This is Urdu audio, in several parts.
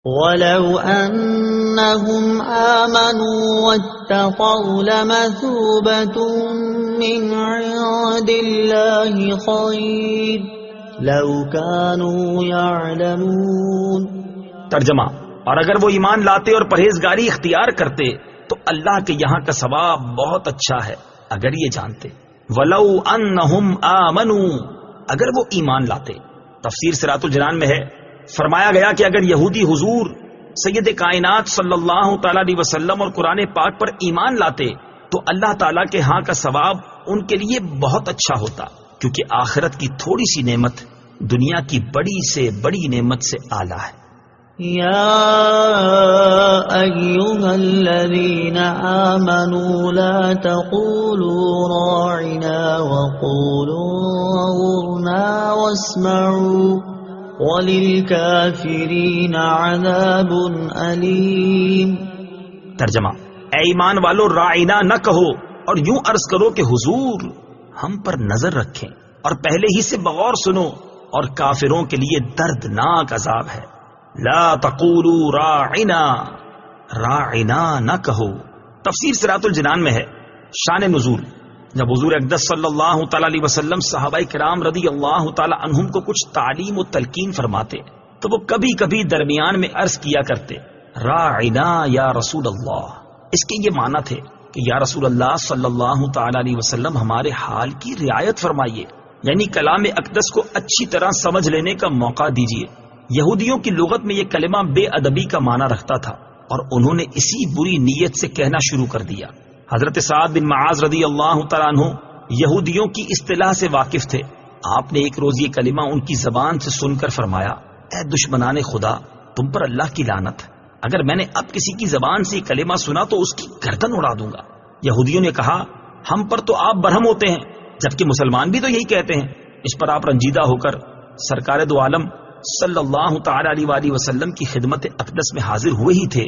وَلَوْ أَنَّهُمْ آمَنُوا وَاتَّقَوْا لَمَثُوبَةٌ مِّنْ عِندِ اللَّهِ خَيْرٌ لَوْ كَانُوا يَعْلَمُونَ۔ ترجمہ: اور اگر وہ ایمان لاتے اور پرہیزگاری اختیار کرتے تو اللہ کے یہاں کا ثواب بہت اچھا ہے اگر یہ جانتے۔ وَلَوْ أَنَّهُمْ آمَنُوا، اگر وہ ایمان لاتے۔ تفسیر صراط الجنان میں ہے، فرمایا گیا کہ اگر یہودی حضور سید کائنات صلی اللہ تعالی علیہ وسلم اور قرآن پاک پر ایمان لاتے تو اللہ تعالیٰ کے ہاں کا ثواب ان کے لیے بہت اچھا ہوتا، کیونکہ آخرت کی تھوڑی سی نعمت دنیا کی بڑی سے بڑی نعمت سے اعلیٰ ہے۔ یا ایھا الذین آمنوا لا تقولوا راعنا وقولوا انظرنا واسمعوا وَلِلْكَافِرِينَ عَذَابٌ أَلِيمٌ۔ ترجمہ: اے ایمان والو، راعنا نہ کہو اور یوں عرض کرو کہ حضور ہم پر نظر رکھیں، اور پہلے ہی سے بغور سنو، اور کافروں کے لیے دردناک عذاب ہے۔ لا تقولوا راعنا، راعنا نہ کہو۔ تفسیر صراط الجنان میں ہے، شان نزول: جب حضور اقدس صلی اللہ تعالی علیہ وسلم صحابہ کرام رضی اللہ تعالی عنہم کو کچھ تعلیم و تلقین فرماتے تو وہ کبھی کبھی درمیان میں عرض کیا کرتے، راعنا یا رسول اللہ۔ اس کے یہ معنی تھے کہ یا رسول اللہ صلی اللہ تعالی علیہ وسلم ہمارے حال کی رعایت فرمائیے، یعنی کلام اقدس کو اچھی طرح سمجھ لینے کا موقع دیجیے۔ یہودیوں کی لغت میں یہ کلمہ بے ادبی کا معنی رکھتا تھا، اور انہوں نے اسی بری نیت سے کہنا شروع کر دیا۔ حضرت سعد بن معاذ رضی اللہ تعالیٰ عنہ یہودیوں کی اصطلاح سے واقف تھے۔ آپ نے ایک روز یہ کلمہ ان کی زبان سے سن کر فرمایا، اے دشمنان خدا، تم پر اللہ کی لعنت، اگر میں نے اب کسی کی زبان سے یہ کلمہ سنا تو اس کی گردن اڑا دوں گا۔ یہودیوں نے کہا، ہم پر تو آپ برہم ہوتے ہیں، جبکہ مسلمان بھی تو یہی کہتے ہیں۔ اس پر آپ رنجیدہ ہو کر سرکار دو عالم صلی اللہ تعالی علیہ وآلہ وسلم کی خدمت اقدس میں حاضر ہوئے ہی تھے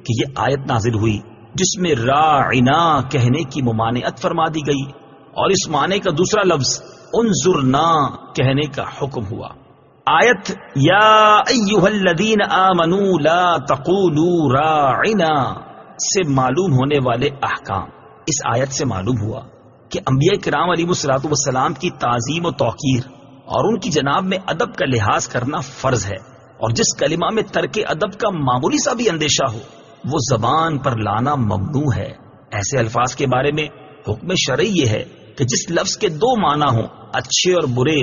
کہ یہ آیت نازل ہوئی جس میں راعنا کہنے کی ممانعت فرما دی گئی، اور اس معنی کا دوسرا لفظ انظرنا کہنے کا حکم ہوا۔ آیت یا ایھا الذین آمنوا لا تقولوا راعنا سے معلوم ہونے والے احکام۔ اس آیت سے معلوم ہوا کہ انبیاء کرام علیہ الصلوۃ والسلام کی تعظیم و توقیر اور ان کی جناب میں ادب کا لحاظ کرنا فرض ہے، اور جس کلمہ میں ترک ادب کا معمولی سا بھی اندیشہ ہو وہ زبان پر لانا ممنوع ہے۔ ایسے الفاظ کے بارے میں حکم شرعی یہ ہے کہ جس لفظ کے دو معنی ہوں، اچھے اور برے،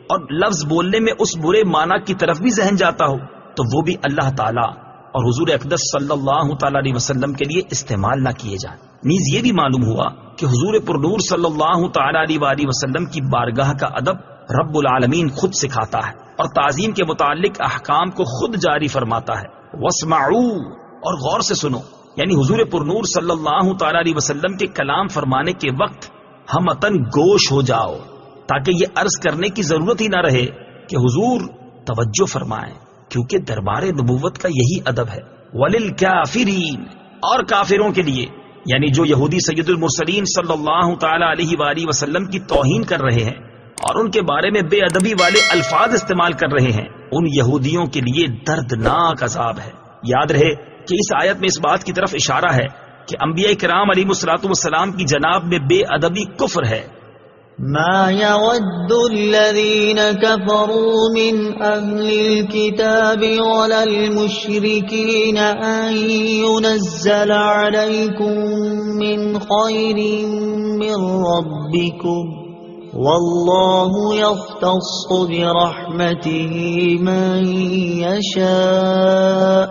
اور لفظ بولنے میں اس برے معنی کی طرف بھی ذہن جاتا ہو تو وہ بھی اللہ تعالیٰ اور حضور اقدس صلی اللہ تعالی علیہ وسلم کے لیے استعمال نہ کیے جائیں۔ نیز یہ بھی معلوم ہوا کہ حضور پرنور صلی اللہ تعالی علیہ وآلہ وسلم کی بارگاہ کا ادب رب العالمین خود سکھاتا ہے، اور تعظیم کے متعلق احکام کو خود جاری فرماتا ہے۔ واسمعوا، اور غور سے سنو، یعنی حضور پرنور صلی اللہ تعالی علیہ وسلم کے کلام فرمانے کے وقت ہمتن گوش ہو جاؤ، تاکہ یہ عرض کرنے کی ضرورت ہی نہ رہے کہ حضور توجہ فرمائیں، کیونکہ دربار نبوت کا یہی ادب ہے۔ وللکافرین، اور کافروں کے لیے، یعنی جو یہودی سید المرسلین صلی اللہ تعالی علیہ وآلہ وسلم کی توہین کر رہے ہیں اور ان کے بارے میں بے ادبی والے الفاظ استعمال کر رہے ہیں، ان یہودیوں کے لیے دردناک عذاب ہے۔ یاد رہے کہ اس آیت میں اس بات کی طرف اشارہ ہے کہ انبیاء کرام علیہ الصلوۃ والسلام کی جناب میں بے ادبی کفر ہے۔ ما يود الذين كفروا من أهل الكتاب ولا المشركين أن ينزل عليكم من خير من ربكم والله يختص برحمته من يشاء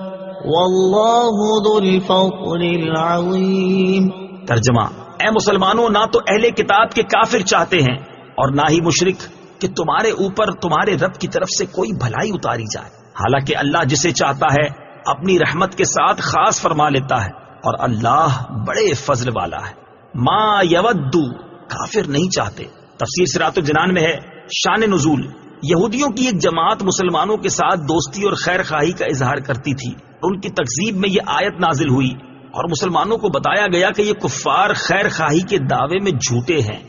والله ذو الفضل العظيم۔ ترجمہ: اے مسلمانوں، نہ تو اہل کتاب کے کافر چاہتے ہیں اور نہ ہی مشرک کہ تمہارے اوپر تمہارے رب کی طرف سے کوئی بھلائی اتاری جائے، حالانکہ اللہ جسے چاہتا ہے اپنی رحمت کے ساتھ خاص فرما لیتا ہے، اور اللہ بڑے فضل والا ہے۔ ما یودو، کافر نہیں چاہتے۔ تفسیر صراط الجنان میں ہے، شان نزول: یہودیوں کی ایک جماعت مسلمانوں کے ساتھ دوستی اور خیر خواہی کا اظہار کرتی تھی، ان کی تکذیب میں یہ آیت نازل ہوئی اور مسلمانوں کو بتایا گیا کہ یہ کفار خیر خواہی کے دعوے میں جھوٹے ہیں۔